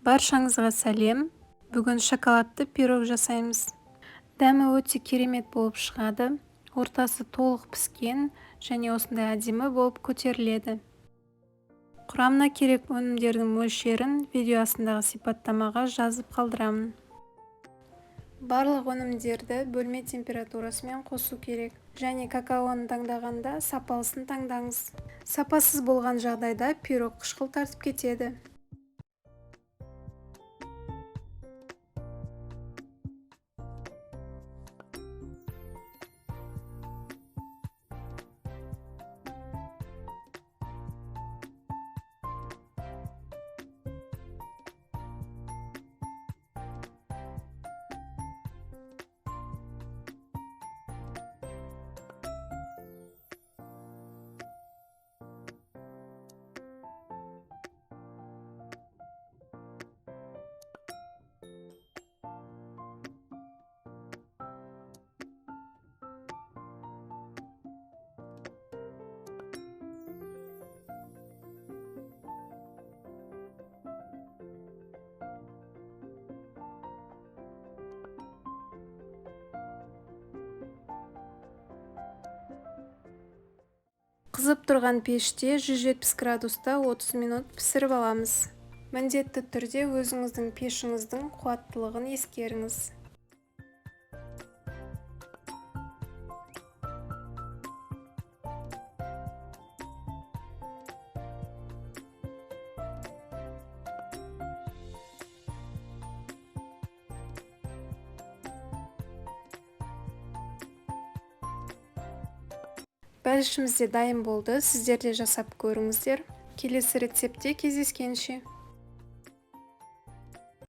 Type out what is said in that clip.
Баршаңызға сәлем. Бүгін шоколадты пирог жасаймыз. Дәмі өте керемет болып шығады. Ортасы толық піскен және осындай әдемі болып көтеріледі. Құрамына керек өнімдердің мөлшерін видео астындағы сипаттамаға жазып қалдырамын. Барлық өнімдерді бөлме температурасымен қосу керек. Және какаоны таңдағанда сапалысын таңдаңыз. Сапасыз болған жағдайда пирог қышқыл тартып кетеді. Қызып тұрған пеште 170 градуста 30 минут пісіріп аламыз. Міндетті түрде өзіңіздің пешіңіздің қуаттылығын ескеріңіз. Бәлішіміз де дайын болды. Сіздер де жасап көріңіздер. Келесі рецептте кездескенше.